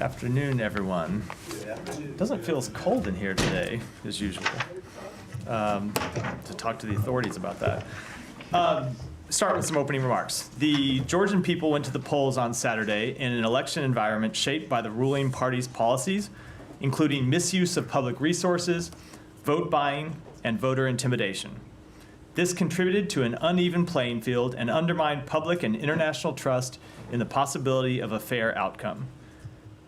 Afternoon, everyone. Doesn't feel as cold in here today as usual. To talk to the authorities about that. Start with some opening remarks. The Georgian people went to the polls on Saturday in an election environment shaped by the ruling party's policies, including misuse of public resources, vote buying, and voter intimidation. This contributed to an uneven playing field and undermined public and international trust in the possibility of a fair outcome.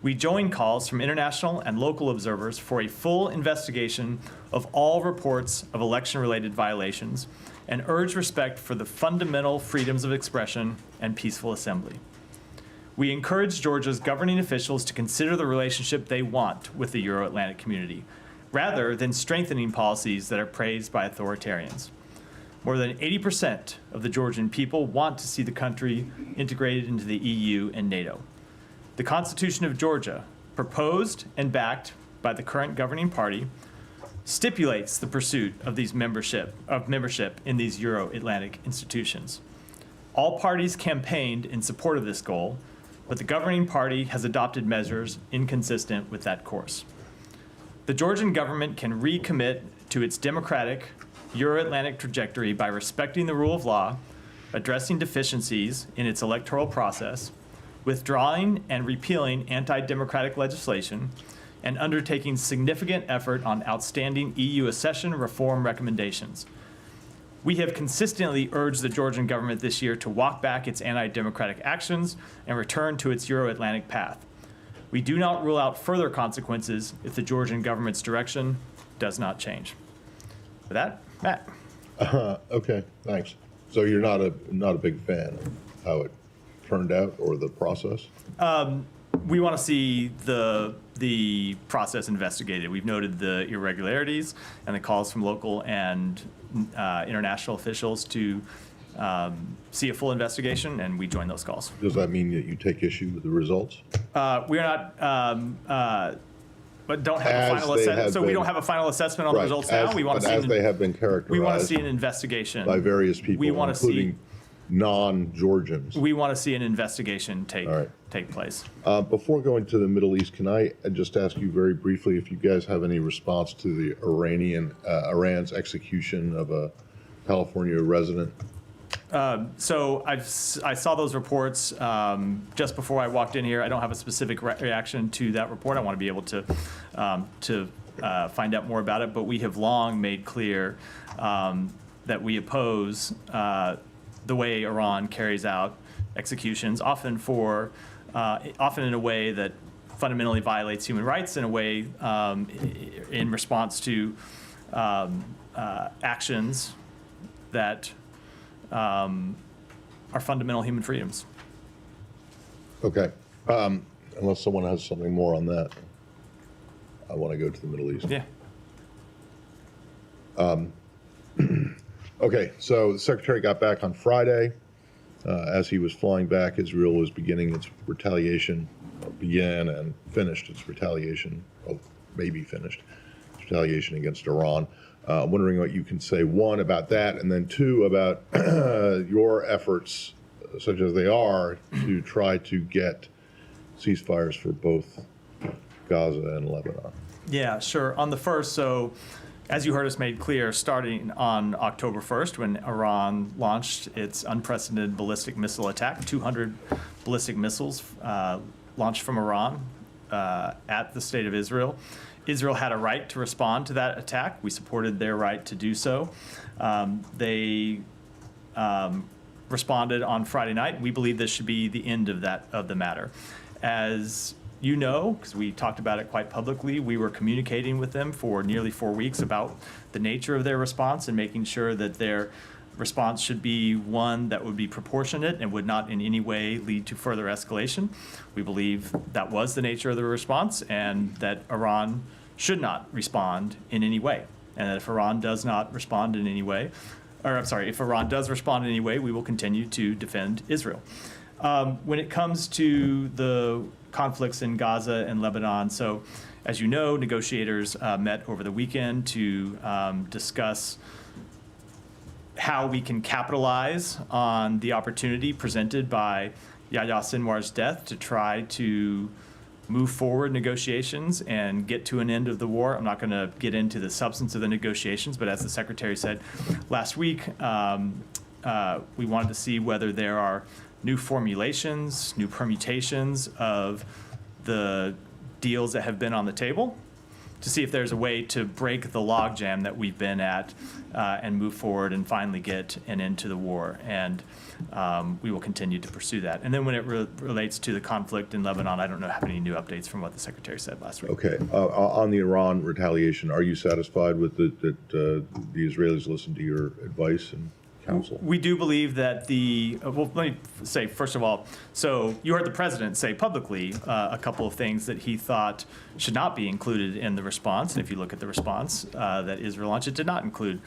We join calls from international and local observers for a full investigation of all reports of election-related violations and urge respect for the fundamental freedoms of expression and peaceful assembly. We encourage Georgia's governing officials to consider the relationship they want with the Euro-Atlantic community, rather than strengthening policies that are praised by authoritarians. More than 80% of the Georgian people want to see the country integrated into the EU and NATO. The Constitution of Georgia, proposed and backed by the current governing party, stipulates the pursuit of membership in these Euro-Atlantic institutions. All parties campaigned in support of this goal, but the governing party has adopted measures inconsistent with that course. The Georgian government can recommit to its democratic Euro-Atlantic trajectory by respecting the rule of law, addressing deficiencies in its electoral process, withdrawing and repealing anti-democratic legislation, and undertaking significant effort on outstanding EU accession reform recommendations. We have consistently urged the Georgian government this year to walk back its anti-democratic actions and return to its Euro-Atlantic path. We do not rule out further consequences if the Georgian government's direction does not change. With that, Matt. Okay, thanks. So you're not a big fan of how it turned out or the process? We want to see the process investigated. We've noted the irregularities and the calls from local and international officials to see a full investigation, and we join those calls. Does that mean that you take issue with the results? We are not, but don't have a final assessment. So we don't have a final assessment on the results now. We want to see as they have been characterized. We want to see an investigation by various people, including non-Georgians. We want to see an investigation take place. Before going to the Middle East, can I just ask you very briefly if you guys have any response to the Iran's execution of a California resident? So I saw those reports just before I walked in here. I don't have a specific reaction to that report. I want to be able to find out more about it. But we have long made clear that we oppose the way Iran carries out executions, often in a way that fundamentally violates human rights, in a way in response to actions that are fundamental human freedoms. Okay. Unless someone has something more on that, I want to go to the Middle East. Yeah. Okay, so the Secretary got back on Friday. As he was flying back, Israel was beginning its retaliation, began and finished its retaliation, maybe finished, its retaliation against Iran. I'm wondering what you can say, one, about that, and then two, about your efforts, such as they are, to try to get ceasefires for both Gaza and Lebanon. Yeah, sure. On the first, so as you heard us made clear, starting on October 1st, when Iran launched its unprecedented ballistic missile attack, 200 ballistic missiles launched from Iran at the state of Israel. Israel had a right to respond to that attack. We supported their right to do so. They responded on Friday night. We believe this should be the end of the matter. As you know, because we talked about it quite publicly, we were communicating with them for nearly 4 weeks about the nature of their response and making sure that their response should be one that would be proportionate and would not in any way lead to further escalation. We believe that was the nature of the response, and that Iran should not respond in any way. And that if Iran does not respond in any way, if Iran does respond in any way, we will continue to defend Israel. When it comes to the conflicts in Gaza and Lebanon, so as you know, negotiators met over the weekend to discuss how we can capitalize on the opportunity presented by Yahya Sinwar's death to try to move forward negotiations and get to an end of the war. I'm not going to get into the substance of the negotiations, but as the Secretary said last week, we wanted to see whether there are new formulations, new permutations of the deals that have been on the table, to see if there's a way to break the logjam that we've been at and move forward and finally get an end to the war. And we will continue to pursue that. And then when it relates to the conflict in Lebanon, I don't have any new updates from what the Secretary said last week. Okay. On the Iran retaliation, are you satisfied with that the Israelis listened to your advice and counsel? We do believe that well, let me say, first of all, so you heard the president say publicly a couple of things that he thought should not be included in the response. And if you look at the response that Israel launched, it did not include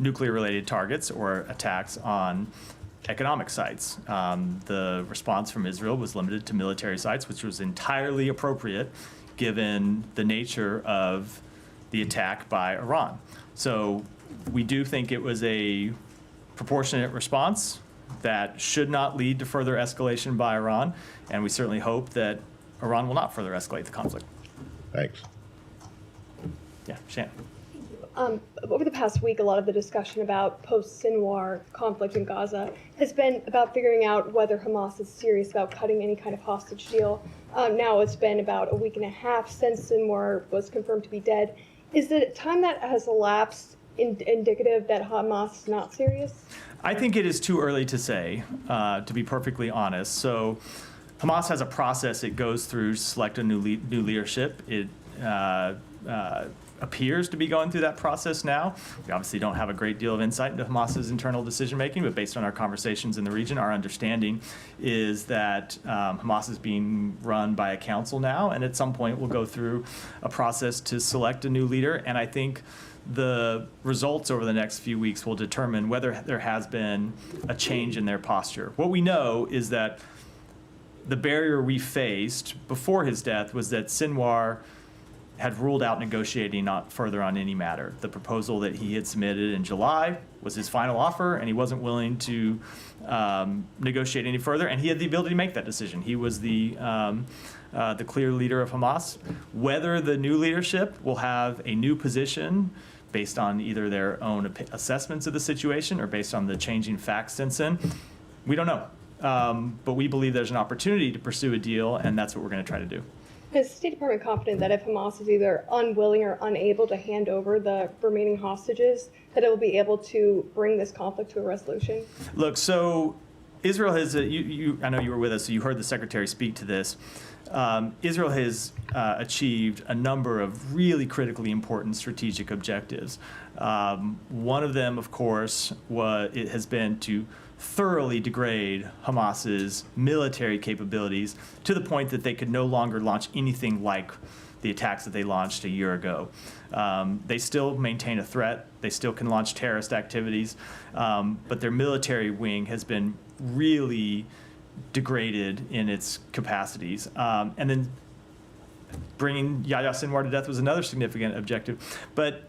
nuclear-related targets or attacks on economic sites. The response from Israel was limited to military sites, which was entirely appropriate given the nature of the attack by Iran. So we do think it was a proportionate response that should not lead to further escalation by Iran, and we certainly hope that Iran will not further escalate the conflict. Thanks. Yeah, Shannon. Over the past week, a lot of the discussion about post-Sinwar conflict in Gaza has been about figuring out whether Hamas is serious about cutting any kind of hostage deal. Now it's been about a week and a half since Sinwar was confirmed to be dead. Is the time that has elapsed indicative that Hamas is not serious? I think it is too early to say, to be perfectly honest. So Hamas has a process it goes through to select a new leadership. It appears to be going through that process now. We obviously don't have a great deal of insight into Hamas's internal decision-making, but based on our conversations in the region, our understanding is that Hamas is being run by a council now, and at some point will go through a process to select a new leader. And I think the results over the next few weeks will determine whether there has been a change in their posture. What we know is that the barrier we faced before his death was that Sinwar had ruled out negotiating not further on any matter. The proposal that he had submitted in July was his final offer, and he wasn't willing to negotiate any further, and he had the ability to make that decision. He was the clear leader of Hamas. Whether the new leadership will have a new position based on either their own assessments of the situation or based on the changing facts since then, we don't know. But we believe there's an opportunity to pursue a deal, and that's what we're going to try to do. Is the State Department confident that if Hamas is either unwilling or unable to hand over the remaining hostages, that it will be able to bring this conflict to a resolution? Look, so Israel has, I know you were with us, so you heard the Secretary speak to this. Israel has achieved a number of really critically important strategic objectives. One of them, of course, has been to thoroughly degrade Hamas's military capabilities to the point that they could no longer launch anything like the attacks that they launched a year ago. They still maintain a threat. They still can launch terrorist activities, but their military wing has been really degraded in its capacities. And then bringing Yahya Sinwar to death was another significant objective. But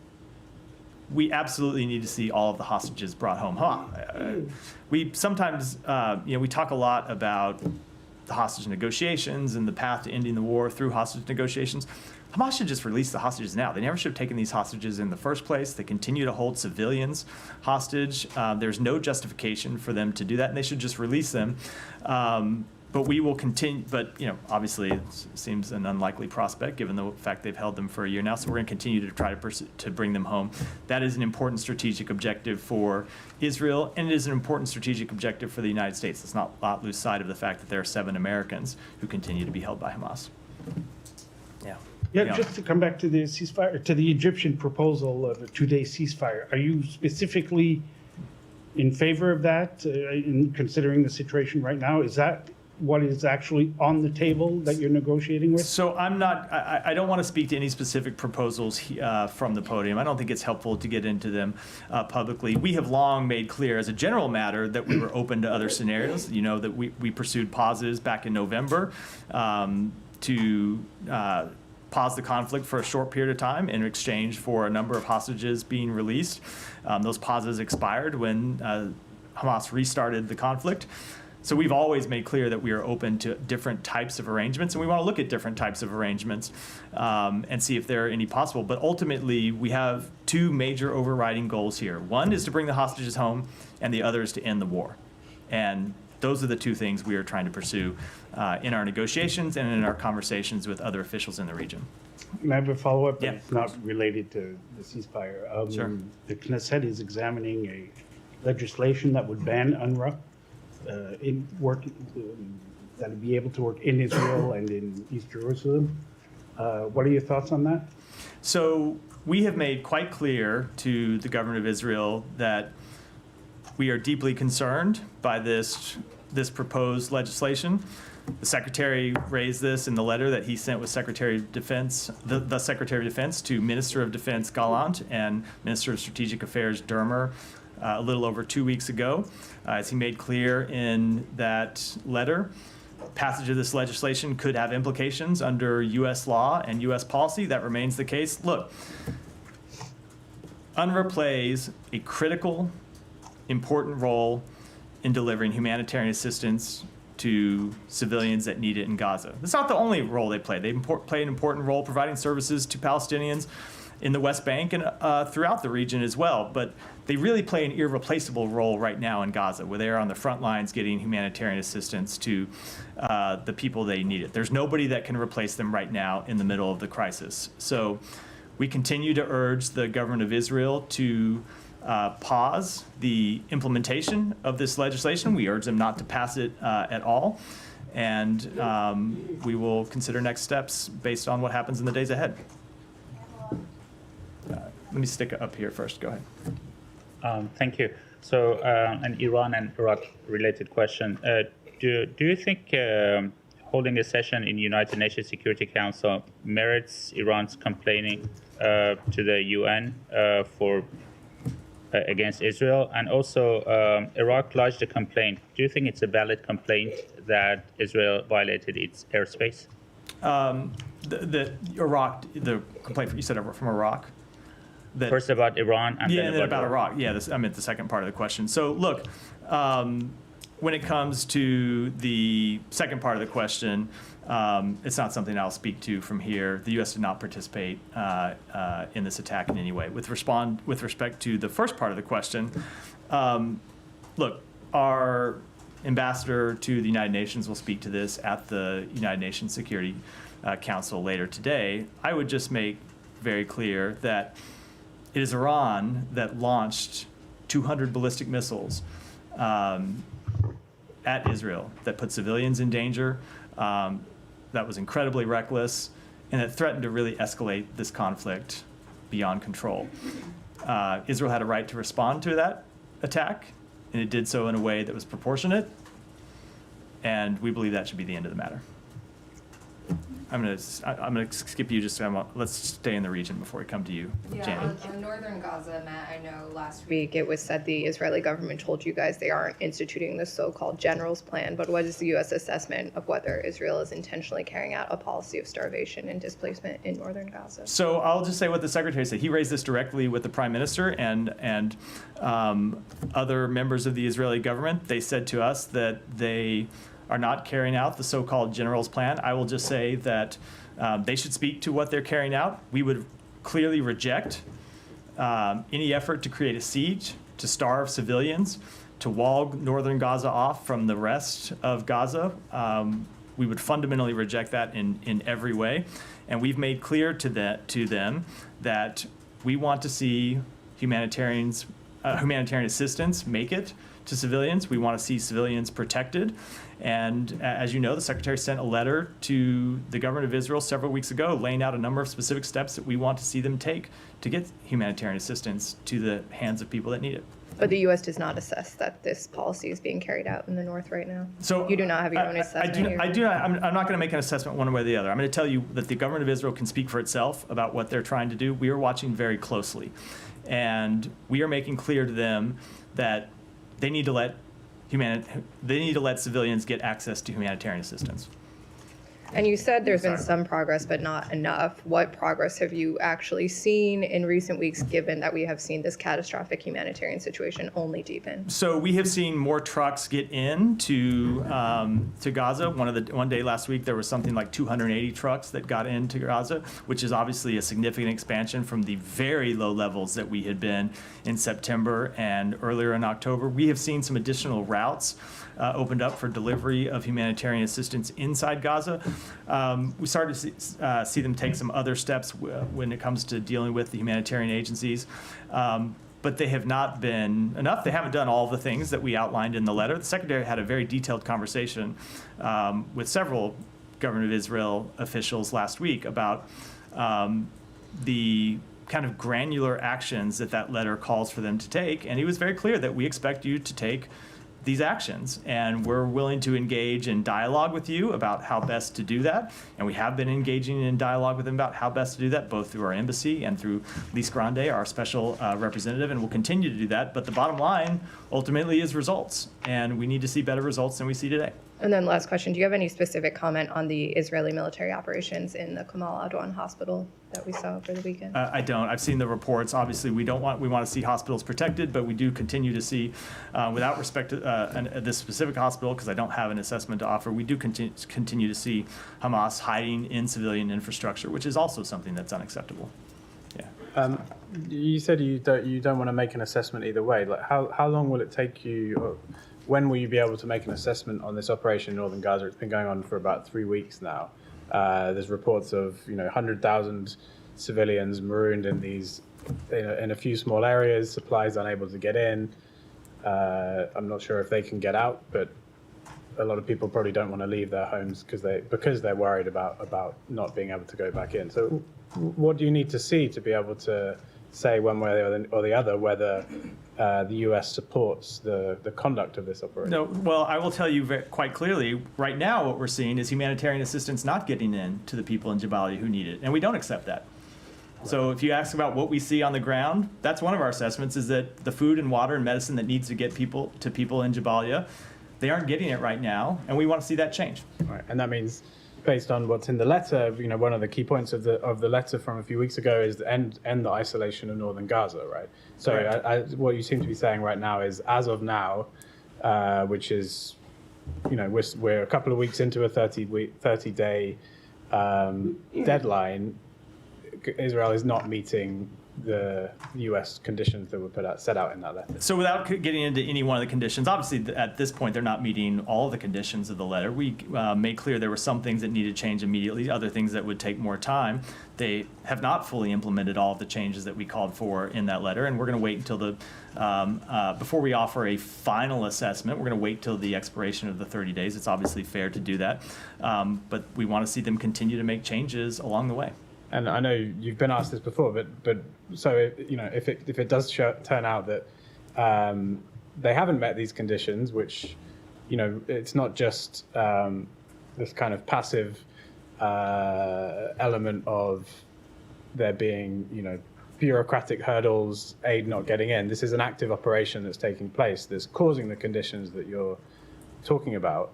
we absolutely need to see all of the hostages brought home. We sometimes, we talk a lot about the hostage negotiations and the path to ending the war through hostage negotiations. Hamas should just release the hostages now. They never should have taken these hostages in the first place. They continue to hold civilians hostage. There's no justification for them to do that, and they should just release them. But we will continue, but obviously it seems an unlikely prospect given the fact they've held them for a year now, so we're going to continue to try to bring them home. That is an important strategic objective for Israel, and it is an important strategic objective for the United States. Let's not lose sight of the fact that there are 7 Americans who continue to be held by Hamas. Yeah, just to come back to the ceasefire, to the Egyptian proposal of a 2-day ceasefire, are you specifically in favor of that, in considering the situation right now? Is that what is actually on the table that you're negotiating with? So I don't want to speak to any specific proposals from the podium. I don't think it's helpful to get into them publicly. We have long made clear as a general matter that we were open to other scenarios. That we pursued pauses back in November to pause the conflict for a short period of time in exchange for a number of hostages being released. Those pauses expired when Hamas restarted the conflict. So we've always made clear that we are open to different types of arrangements, and we want to look at different types of arrangements and see if there are any possible. But ultimately, we have two major overriding goals here. One is to bring the hostages home, and the other is to end the war. And those are the two things we are trying to pursue in our negotiations and in our conversations with other officials in the region. Can I have a follow-up? Yeah, It's not related to the ceasefire. Sure. The Knesset is examining a legislation that would ban UNRWA in work, that would be able to work in Israel and in East Jerusalem. What are your thoughts on that? So we have made quite clear to the government of Israel that we are deeply concerned by this proposed legislation. The Secretary raised this in the letter that he sent with Secretary of Defense, the Secretary of Defense to Minister of Defense Gallant and Minister of Strategic Affairs Dermer a little over 2 weeks ago. As he made clear in that letter, passage of this legislation could have implications under U.S. law and U.S. policy. That remains the case. Look, UNRWA plays a critical, important role in delivering humanitarian assistance to civilians that need it in Gaza. That's not the only role they play. They play an important role providing services to Palestinians in the West Bank and throughout the region as well. But they really play an irreplaceable role right now in Gaza, where they are on the front lines getting humanitarian assistance to the people they need it. There's nobody that can replace them right now in the middle of the crisis. So we continue to urge the government of Israel to pause the implementation of this legislation. We urge them not to pass it at all. And we will consider next steps based on what happens in the days ahead. Let me stick it up here first. Go ahead. Thank you. So an Iran and Iraq related question. Do you think holding a session in United Nations Security Council merits Iran's complaining to the UN for against Israel? And also Iraq lodged a complaint. Do you think it's a valid complaint that Israel violated its airspace? The complaint you said from Iraq? First about Iran and then then about Iraq. Yeah, I meant the second part of the question. So look, when it comes to the second part of the question, it's not something I'll speak to from here. The U.S. did not participate in this attack in any way. With respect to the first part of the question, look, our ambassador to the United Nations will speak to this at the United Nations Security Council later today. I would just make very clear that it is Iran that launched 200 ballistic missiles at Israel that put civilians in danger, that was incredibly reckless, and that threatened to really escalate this conflict beyond control. Israel had a right to respond to that attack, and it did so in a way that was proportionate, and we believe that should be the end of the matter. I'm gonna skip you let's stay in the region before we come to you, Yeah, Janet. on northern Gaza, Matt, I know last week it was said the Israeli government told you guys they aren't instituting the so-called general's plan, but what is the U.S. assessment of whether Israel is intentionally carrying out a policy of starvation and displacement in northern Gaza? So I'll just say what the secretary said. He raised this directly with the prime minister and other members of the Israeli government. They said to us that they are not carrying out the so-called general's plan. I will just say that they should speak to what they're carrying out. We would clearly reject any effort to create a siege, to starve civilians, to wall northern Gaza off from the rest of Gaza. We would fundamentally reject that in every way. And we've made clear to them that we want to see humanitarian assistance make it to civilians. We want to see civilians protected. And as you know, the Secretary sent a letter to the government of Israel several weeks ago laying out a number of specific steps that we want to see them take to get humanitarian assistance to the hands of people that need it. But the U.S. does not assess that this policy is being carried out in the north right now. So you do not have your own assessment. I'm not going to make an assessment one way or the other. I'm going to tell you that the government of Israel can speak for itself about what they're trying to do. We are watching very closely. And we are making clear to them that they need to let civilians get access to humanitarian assistance. And you said there's been some progress, but not enough. What progress have you actually seen in recent weeks, given that we have seen this catastrophic humanitarian situation only deepen? So we have seen more trucks get in to Gaza. One day last week, there was something like 280 trucks that got into Gaza, which is obviously a significant expansion from the very low levels that we had been in September and earlier in October. We have seen some additional routes opened up for delivery of humanitarian assistance inside Gaza. We started to see them take some other steps when it comes to dealing with the humanitarian agencies. But they have not been enough. They haven't done all the things that we outlined in the letter. The Secretary had a very detailed conversation with several Government of Israel officials last week about the kind of granular actions that letter calls for them to take. And he was very clear that we expect you to take these actions, and we're willing to engage in dialogue with you about how best to do that. And we have been engaging in dialogue with them about how best to do that, both through our embassy and through Lise Grande, our special representative, and we'll continue to do that. But the bottom line ultimately is results, and we need to see better results than we see today. And then last question, do you have any specific comment on the Israeli military operations in the Kamal Adwan hospital that we saw over the weekend? I don't. I've seen the reports. Obviously, we want to see hospitals protected, but we do continue to see, without respect to this specific hospital, because I don't have an assessment to offer, we do continue to see Hamas hiding in civilian infrastructure, which is also something that's unacceptable. Yeah. You said you don't want to make an assessment either way. Like, how long will it take you? Or when will you be able to make an assessment on this operation in northern Gaza? It's been going on for about 3 weeks now. There's reports of 100,000 civilians marooned in these in a few small areas, supplies unable to get in. I'm not sure if they can get out, but a lot of people probably don't want to leave their homes because they're worried about not being able to go back in. So what do you need to see to be able to say one way or the other whether the U.S. supports the conduct of this operation? No, well, I will tell you quite clearly, right now what we're seeing is humanitarian assistance not getting in to the people in Jabalia who need it, and we don't accept that. So if you ask about what we see on the ground, that's one of our assessments, is that the food and water and medicine that needs to get people in Jabalia, they aren't getting it right now, and we want to see that change. Right, and that means, based on what's in the letter, one of the key points of the letter from a few weeks ago is to end the isolation of northern Gaza, right? So what you seem to be saying right now is, as of now, which is, we're a couple of weeks into a 30-day deadline, Israel is not meeting the U.S. conditions that were set out in that letter. So without getting into any one of the conditions, obviously at this point they're not meeting all of the conditions of the letter. We made clear there were some things that needed change immediately, other things that would take more time. They have not fully implemented all of the changes that we called for in that letter, and we're going to wait until before we offer a final assessment, we're going to wait till the expiration of the 30 days. It's obviously fair to do that, but we want to see them continue to make changes along the way. And I know you've been asked this before, but so if it does turn out that they haven't met these conditions, which it's not just this kind of passive element of there being bureaucratic hurdles, aid not getting in. This is an active operation that's taking place that's causing the conditions that you're talking about.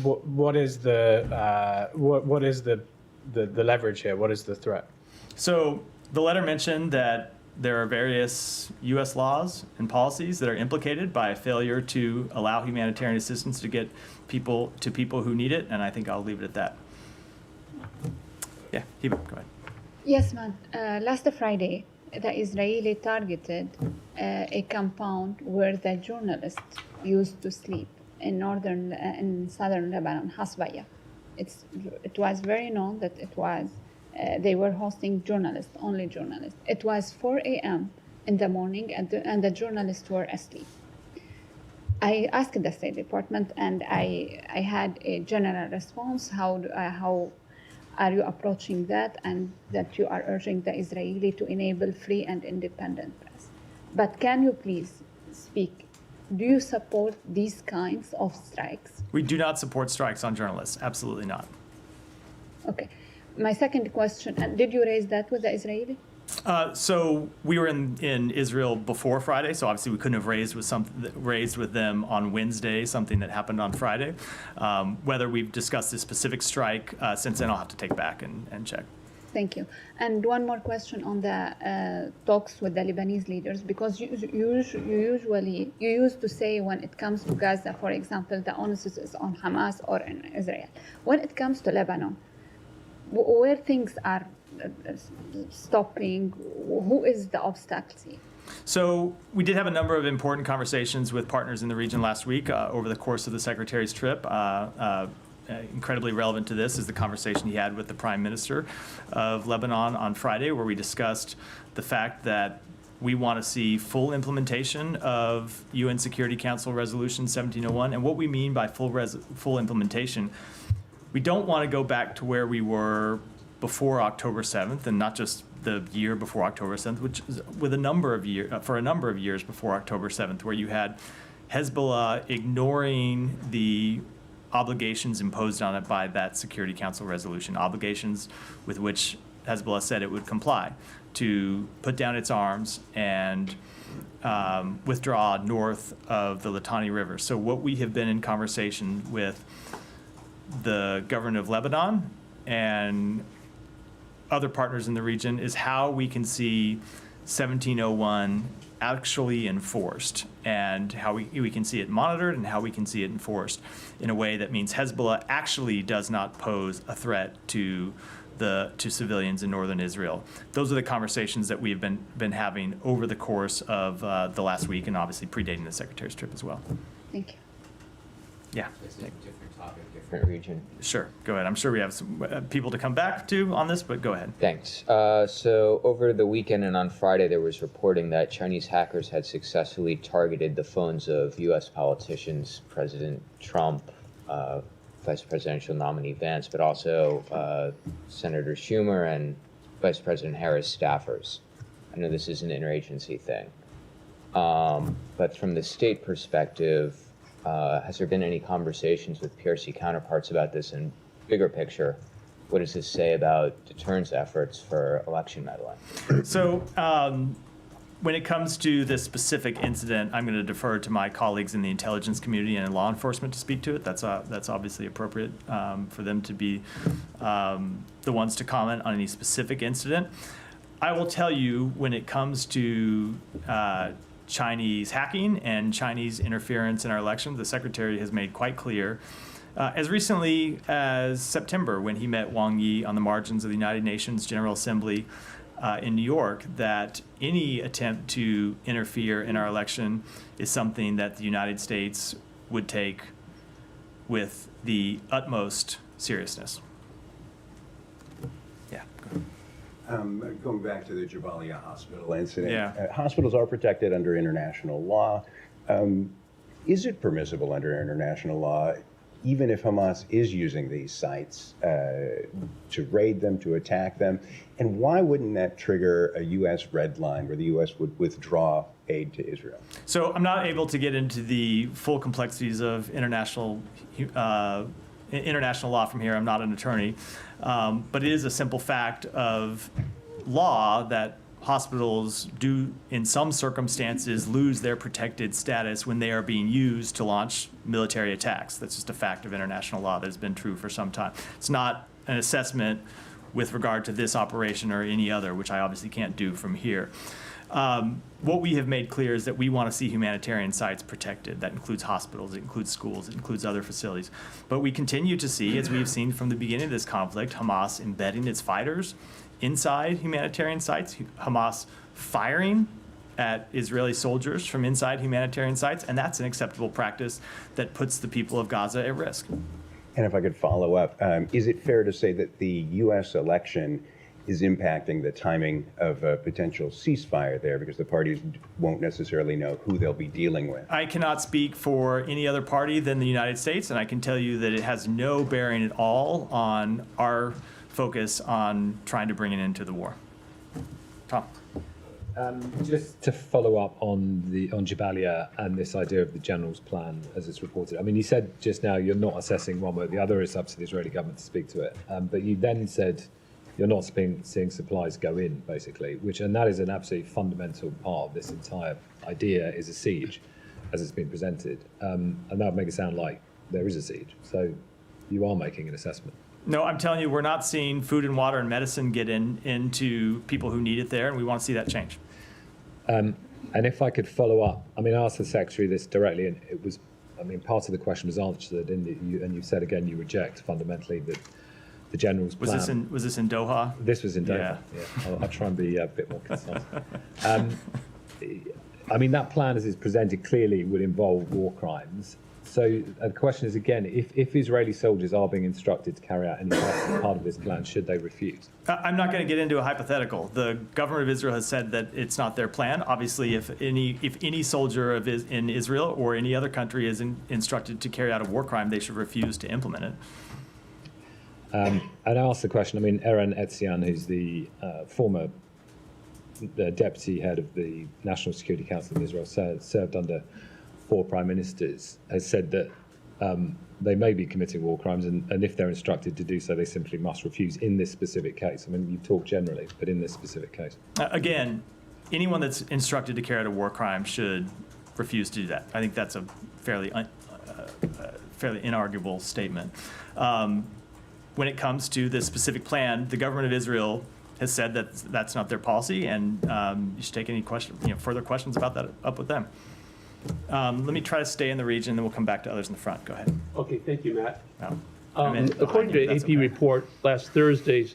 What is the leverage here? What is the threat? So the letter mentioned that there are various U.S. laws and policies that are implicated by a failure to allow humanitarian assistance to get people who need it, and I think I'll leave it at that. Yeah, Hiba, go ahead. Yes, ma'am. Last Friday, the Israeli targeted a compound where the journalists used to sleep in southern Lebanon, Hasbaya. It was very known that they were hosting journalists, only journalists. It was 4 a.m. in the morning, and the journalists were asleep. I asked the State Department, and I had a general response. How are you approaching that, and that you are urging the Israeli to enable free and independent press? But can you please speak? Do you support these kinds of strikes? We do not support strikes on journalists. Absolutely not. Okay. My second question, did you raise that with the Israeli? So we were in Israel before Friday, so obviously we couldn't have raised with them on Wednesday, something that happened on Friday. Whether we've discussed this specific strike since then, I'll have to take back and check. Thank you. And one more question on the talks with the Lebanese leaders, because you used to say when it comes to Gaza, for example, the onus is on Hamas or in Israel. When it comes to Lebanon, where things are stopping, who is the obstacle? So we did have a number of important conversations with partners in the region last week over the course of the Secretary's trip. Incredibly relevant to this is the conversation he had with the Prime Minister of Lebanon on Friday, where we discussed the fact that we want to see full implementation of UN Security Council Resolution 1701. And what we mean by full implementation, we don't want to go back to where we were before October 7th, and not just the year before October 7th, which is with a number of years before October 7th, where you had Hezbollah ignoring the obligations imposed on it by that Security Council resolution, obligations with which Hezbollah said it would comply, to put down its arms and withdraw north of the Litani River. So what we have been in conversation with the government of Lebanon and other partners in the region is how we can see 1701 actually enforced, and how we can see it monitored and how we can see it enforced in a way that means Hezbollah actually does not pose a threat to civilians in northern Israel. Those are the conversations that we've been having over the course of the last week, and obviously predating the Secretary's trip as well. Thank you. Yeah. It's a different topic, different region. Sure, go ahead. I'm sure we have some people to come back to on this, but go ahead. Thanks. So over the weekend and on Friday, there was reporting that Chinese hackers had successfully targeted the phones of U.S. politicians, President Trump, Vice Presidential nominee Vance, but also Senator Schumer and Vice President Harris staffers. I know this is an interagency thing. But from the state perspective, has there been any conversations with PRC counterparts about this? And bigger picture, what does this say about deterrence efforts for election meddling? So when it comes to this specific incident, I'm going to defer to my colleagues in the intelligence community and in law enforcement to speak to it. That's obviously appropriate for them to be the ones to comment on any specific incident. I will tell you, when it comes to Chinese hacking and Chinese interference in our elections, the Secretary has made quite clear, as recently as September, when he met Wang Yi on the margins of the United Nations General Assembly in New York, that any attempt to interfere in our election is something that the United States would take with the utmost seriousness. Yeah. Go ahead. Going back to the Jabalia Hospital incident, Yeah. Hospitals are protected under international law. Is it permissible under international law, even if Hamas is using these sites to raid them, to attack them? And why wouldn't that trigger a U.S. red line where the U.S. would withdraw aid to Israel? So I'm not able to get into the full complexities of international law from here. I'm not an attorney. But it is a simple fact of law that hospitals do, in some circumstances, lose their protected status when they are being used to launch military attacks. That's just a fact of international law that has been true for some time. It's not an assessment with regard to this operation or any other, which I obviously can't do from here. What we have made clear is that we want to see humanitarian sites protected. That includes hospitals, it includes schools, it includes other facilities. But we continue to see, as we've seen from the beginning of this conflict, Hamas embedding its fighters inside humanitarian sites, Hamas firing at Israeli soldiers from inside humanitarian sites, and that's an acceptable practice that puts the people of Gaza at risk. And if I could follow up, is it fair to say that the U.S. election is impacting the timing of a potential ceasefire there, because the parties won't necessarily know who they'll be dealing with? I cannot speak for any other party than the United States, and I can tell you that it has no bearing at all on our focus on trying to bring an end to the war. Tom. Just to follow up on Jabalia and this idea of the general's plan as it's reported. I mean, you said just now you're not assessing one way or the other. It's up to the Israeli government to speak to it. But you then said you're not seeing supplies go in, basically, and that is an absolutely fundamental part of this entire idea, is a siege, as it's been presented. And that would make it sound like there is a siege. So you are making an assessment. No, I'm telling you, we're not seeing food and water and medicine get into people who need it there, and we want to see that change. And if I could follow up, I mean, I asked the Secretary this directly, and it was, I mean, part of the question was answered, and you said again you reject fundamentally the General's plan. Was this in Doha? This was in Doha, yeah. I'll try and be a bit more concise. I mean, that plan as it's presented clearly would involve war crimes. So the question is, again, if Israeli soldiers are being instructed to carry out any part of this plan, should they refuse? I'm not going to get into a hypothetical. The government of Israel has said that it's not their plan. Obviously, if any soldier in Israel or any other country is instructed to carry out a war crime, they should refuse to implement it. And I asked the question, I mean, Eran Etzian, who's the former deputy head of the National Security Council of Israel, served under 4 prime ministers, has said that they may be committing war crimes, and if they're instructed to do so, they simply must refuse in this specific case. I mean, you talk generally, but in this specific case. Again, anyone that's instructed to carry out a war crime should refuse to do that. I think that's a fairly inarguable statement. When it comes to this specific plan, the government of Israel has said that that's not their policy, and you should take any further questions about that up with them. Let me try to stay in the region, then we'll come back to others in the front. Go ahead. Okay, thank you, Matt. According to an AP report last Thursday,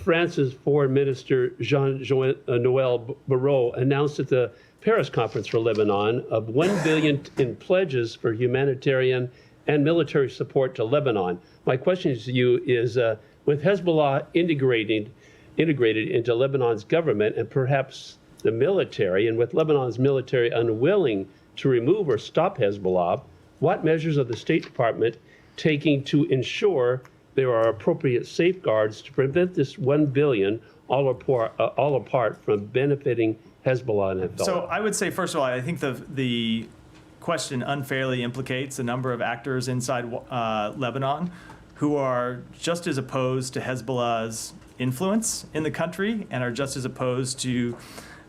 France's Foreign Minister Jean-Noël Barrot announced at the Paris conference for Lebanon of $1 billion in pledges for humanitarian and military support to Lebanon. My question to you is, with Hezbollah integrated into Lebanon's government and perhaps the military, and with Lebanon's military unwilling to remove or stop Hezbollah, what measures are the State Department taking to ensure there are appropriate safeguards to prevent this $1 billion all apart from benefiting Hezbollah and Hezbollah? So I would say, first of all, I think the question unfairly implicates a number of actors inside Lebanon who are just as opposed to Hezbollah's influence in the country and are just as opposed to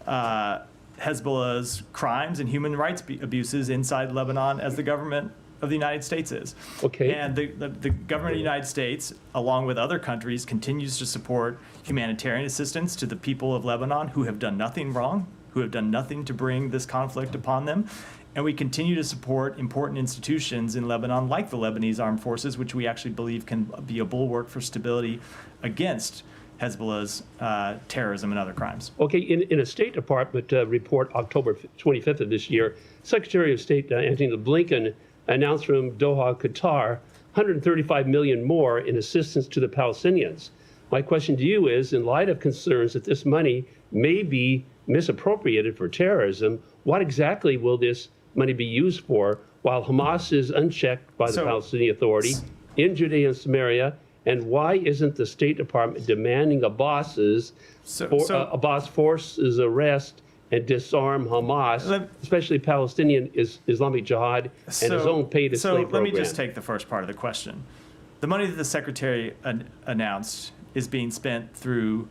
Hezbollah's crimes and human rights abuses inside Lebanon as the government of the United States is. Okay. And the government of the United States, along with other countries, continues to support humanitarian assistance to the people of Lebanon who have done nothing wrong, who have done nothing to bring this conflict upon them. And we continue to support important institutions in Lebanon, like the Lebanese Armed Forces, which we actually believe can be a bulwark for stability against Hezbollah's terrorism and other crimes. Okay, in a State Department report, October 25th of this year, Secretary of State Antony Blinken announced from Doha, Qatar, $135 million more in assistance to the Palestinians. My question to you is, in light of concerns that this money may be misappropriated for terrorism, what exactly will this money be used for while Hamas is unchecked by the Palestinian Authority in Judea and Samaria? And why isn't the State Department demanding Abbas force his arrest and disarm Hamas, especially Palestinian Islamic Jihad and his own pay-to-slave program? Let me just take the first part of the question. The money that the Secretary announced is being spent through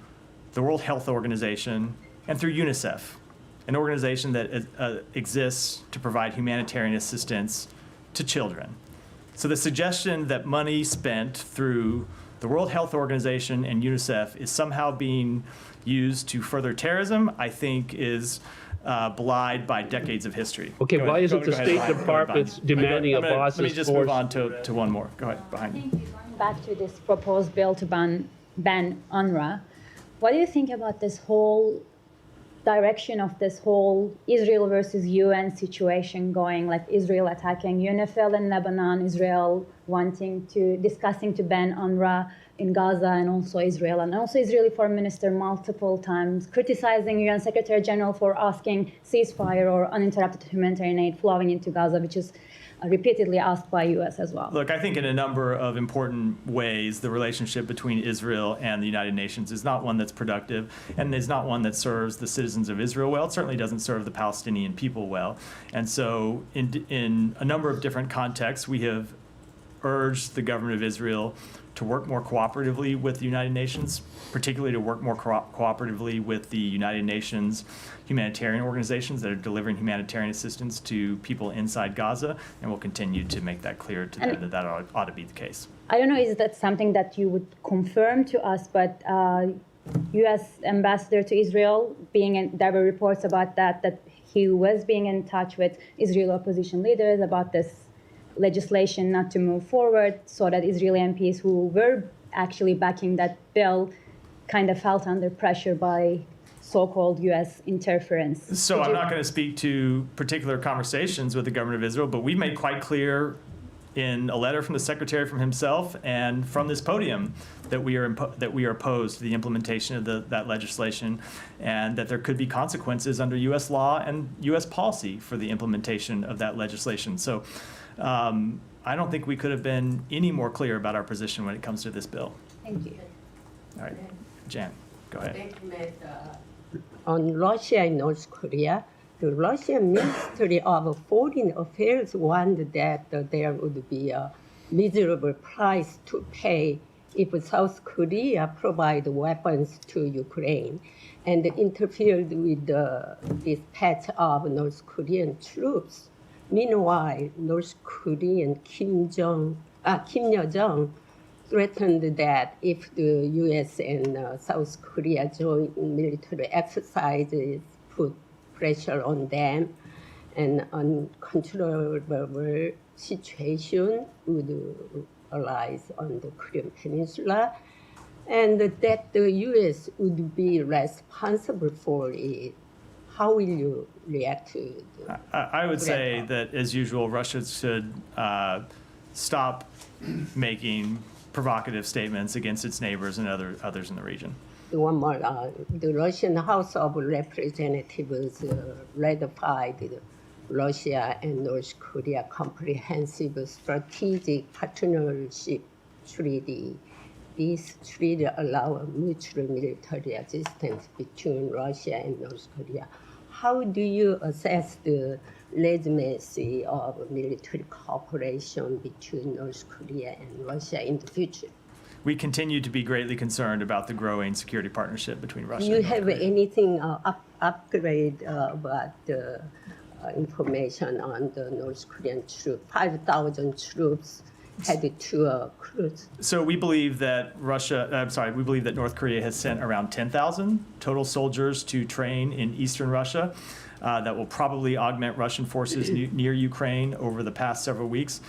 the World Health Organization and through UNICEF, an organization that exists to provide humanitarian assistance to children. So the suggestion that money spent through the World Health Organization and UNICEF is somehow being used to further terrorism, I think is belied by decades of history. Okay, why isn't the State Department demanding Abbas' Let me just move on to one more. Go ahead, behind you. Going back to this proposed bill to ban UNRWA, what do you think about this whole direction of this whole Israel versus UN situation going, like Israel attacking UNIFIL in Lebanon, Israel discussing to ban UNRWA in Gaza, and also Israeli Foreign Minister multiple times criticizing UN Secretary General for asking ceasefire or uninterrupted humanitarian aid flowing into Gaza, which is repeatedly asked by US as well. Look, I think in a number of important ways, the relationship between Israel and the United Nations is not one that's productive and is not one that serves the citizens of Israel well. It certainly doesn't serve the Palestinian people well. And so in a number of different contexts, we have urged the government of Israel to work more cooperatively with the United Nations, particularly to work more cooperatively with the United Nations humanitarian organizations that are delivering humanitarian assistance to people inside Gaza, and we'll continue to make that clear to them that ought to be the case. I don't know, is that something that you would confirm to us, but U.S. ambassador to Israel, there were reports about that he was being in touch with Israeli opposition leaders about this legislation not to move forward, so that Israeli MPs who were actually backing that bill kind of felt under pressure by so-called U.S. interference. So I'm not going to speak to particular conversations with the government of Israel, but we made quite clear in a letter from the secretary, from himself, and from this podium that we are opposed to the implementation of that legislation, and that there could be consequences under U.S. law and U.S. policy for the implementation of that legislation. So I don't think we could have been any more clear about our position when it comes to this bill. Thank you. All right, Jan, go ahead. Thank you, Matt. On Russia and North Korea, the Russian Ministry of Foreign Affairs warned that there would be a miserable price to pay if South Korea provide weapons to Ukraine and interfered with the dispatch of North Korean troops. Meanwhile, North Korean Kim Yo-jong threatened that if the U.S. and South Korea joint military exercises put pressure on them, an uncontrollable situation would arise on the Korean Peninsula, and that the U.S. would be responsible for it. How will you react to it? I would say that, as usual, Russia should stop making provocative statements against its neighbors and others in the region. One more, the Russian House of Representatives ratified Russia and North Korea Comprehensive Strategic Partnership Treaty. This treaty allows mutual military assistance between Russia and North Korea. How do you assess the legitimacy of military cooperation between North Korea and Russia in the future? We continue to be greatly concerned about the growing security partnership between Russia Do you and North have Korea. anything upgrade about the information on the North Korean troops? 5,000 troops headed to cruise. So we believe that we believe that North Korea has sent around 10,000 total soldiers to train in eastern Russia. That will probably augment Russian forces near Ukraine over the past several weeks.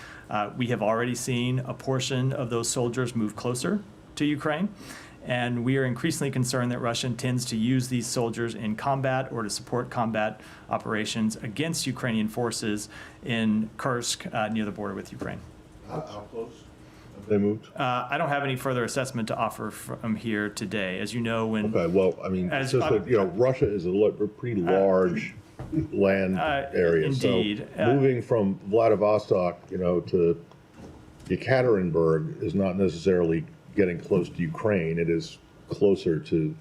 We have already seen a portion of those soldiers move closer to Ukraine, and we are increasingly concerned that Russia intends to use these soldiers in combat or to support combat operations against Ukrainian forces in Kursk near the border with Ukraine. How close have they moved? I don't have any further assessment to offer from here today. As you know, when Okay, well, I mean, it's just that, Russia is a pretty large land area. Indeed. So moving from Vladivostok, to Yekaterinburg is not necessarily getting close to Ukraine. It is closer to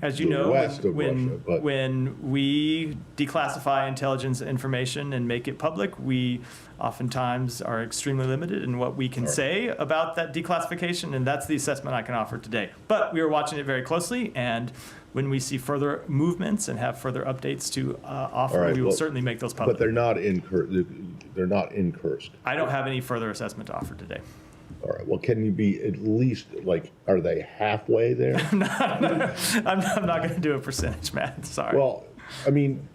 As you the know, west of Russia. But when we declassify intelligence information and make it public, we oftentimes are extremely limited in what we can say about that declassification, and that's the assessment I can offer today. But we are watching it very closely, and when we see further movements and have further updates to offer, we will certainly make those public. But they're not in Kursk. I don't have any further assessment to offer today. All right. Well, can you be at least are they halfway there? I'm not going to do a percentage, Matt. Sorry. Well, I mean,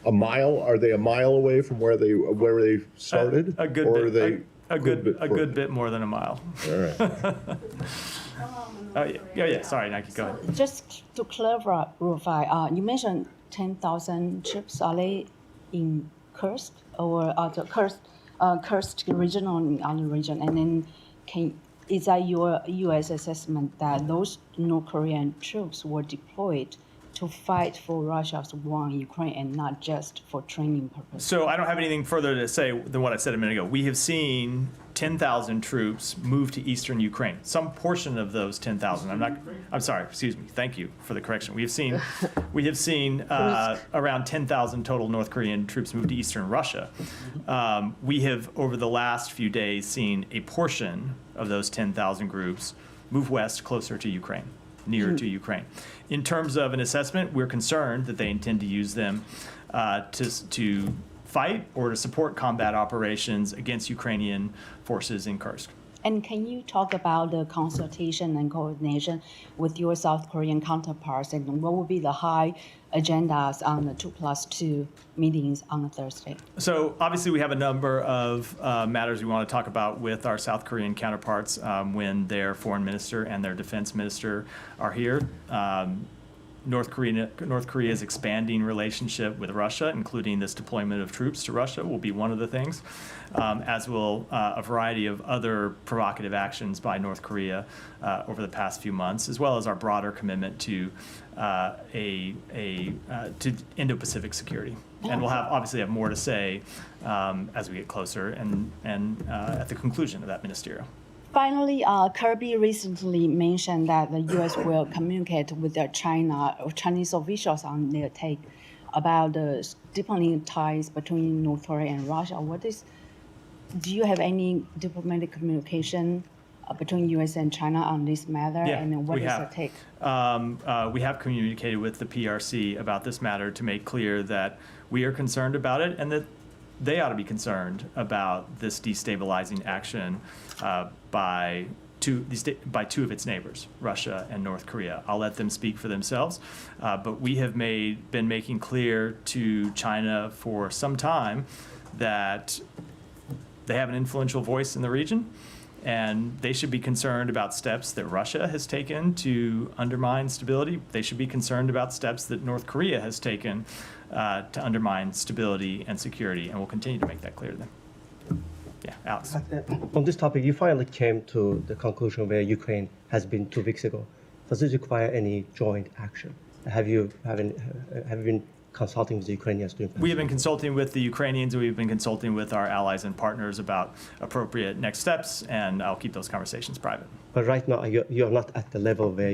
a mile. Are they a mile away from where they started? A good bit. A good bit more than a mile. All right. Yeah. Sorry, Nike. Go ahead. Just to clarify, you mentioned 10,000 troops. Are they in Kursk or the Kursk region or in other region? And then, is that your U.S. assessment that those North Korean troops were deployed to fight for Russia's war in Ukraine and not just for training purposes? So I don't have anything further to say than what I said a minute ago. We have seen 10,000 troops moved to eastern Ukraine. Some portion of those 10,000. I'm sorry. Excuse me. Thank you for the correction. We have seen around 10,000 total North Korean troops move to eastern Russia. We have over the last few days seen a portion of those 10,000 groups move west closer to Ukraine, nearer to Ukraine. In terms of an assessment, we're concerned that they intend to use them to fight or to support combat operations against Ukrainian forces in Kursk. And can you talk about the consultation and coordination with your South Korean counterparts, and what will be the high agendas on the 2+2 meetings on Thursday? So obviously we have a number of matters we want to talk about with our South Korean counterparts when their foreign minister and their defense minister are here. North Korea's expanding relationship with Russia, including this deployment of troops to Russia, will be one of the things, as will a variety of other provocative actions by North Korea over the past few months, as well as our broader commitment to to Indo-Pacific security. And we'll obviously have more to say as we get closer and at the conclusion of that ministerial. Finally, Kirby recently mentioned that the U.S. will communicate with the Chinese officials on their take about the deepening ties between North Korea and Russia. Do you have any diplomatic communication between U.S. and China on this matter? Yeah, and what is the take? We have communicated with the PRC about this matter to make clear that we are concerned about it and that they ought to be concerned about this destabilizing action by two of its neighbors, Russia and North Korea. I'll let them speak for themselves, but we have been making clear to China for some time that they have an influential voice in the region, and they should be concerned about steps that Russia has taken to undermine stability. They should be concerned about steps that North Korea has taken to undermine stability and security, and we'll continue to make that clear to them. Yeah, Alex. On this topic, you finally came to the conclusion where Ukraine has been 2 weeks ago. Does this require any joint action? Have you been consulting with the Ukrainians? We have been consulting with the Ukrainians, and we've been consulting with our allies and partners about appropriate next steps, and I'll keep those conversations private. But right now, you're not at the level where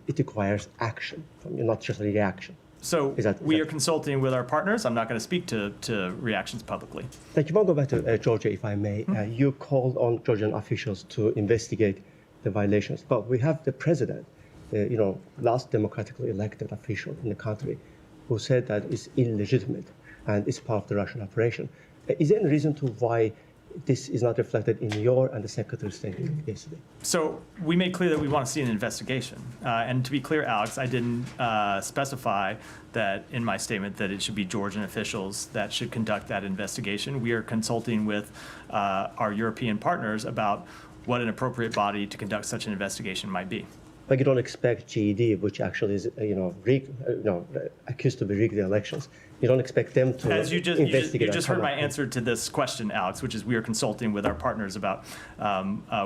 it requires action from you, not just a reaction. So we are consulting with our partners. I'm not going to speak to reactions publicly. Thank you. I want to go back to Georgia, if I may. You called on Georgian officials to investigate the violations, but we have the president, last democratically elected official in the country, who said that it's illegitimate and it's part of the Russian operation. Is there any reason to why this is not reflected in your and the Secretary's statement yesterday? So we made clear that we want to see an investigation. And to be clear, Alex, I didn't specify that in my statement that it should be Georgian officials that should conduct that investigation. We are consulting with our European partners about what an appropriate body to conduct such an investigation might be. But you don't expect GED, which actually is, accused to be rigged the elections. You don't expect them to investigate. You just heard my answer to this question, Alex, which is we are consulting with our partners about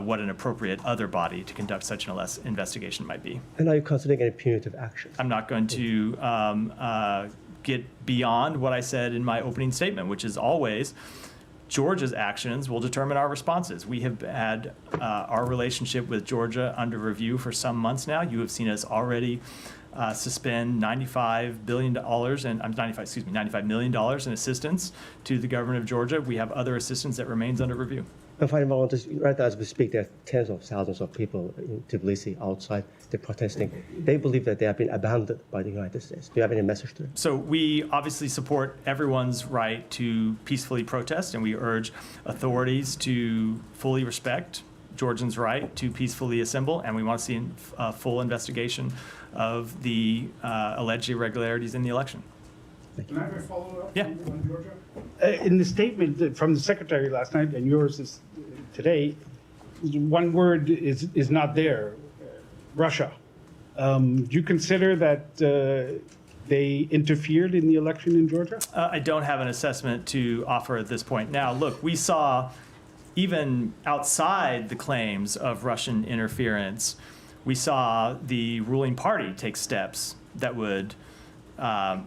what an appropriate other body to conduct such an investigation might be. And are you considering any punitive action? I'm not going to get beyond what I said in my opening statement, which is always Georgia's actions will determine our responses. We have had our relationship with Georgia under review for some months now. You have seen us already suspend $95 million in assistance to the government of Georgia. We have other assistance that remains under review. And finally, right as we speak, there are tens of thousands of people in Tbilisi outside. They're protesting. They believe that they have been abandoned by the United States. Do you have any message to them? So we obviously support everyone's right to peacefully protest, and we urge authorities to fully respect Georgians' right to peacefully assemble, and we want to see a full investigation of the alleged irregularities in the election. Can I have a follow-up Yeah. on Georgia? In the statement from the Secretary last night, and yours is today, one word is not there, Russia. Do you consider that they interfered in the election in Georgia? I don't have an assessment to offer at this point. Now, look, we saw, even outside the claims of Russian interference, we saw the ruling party take steps that would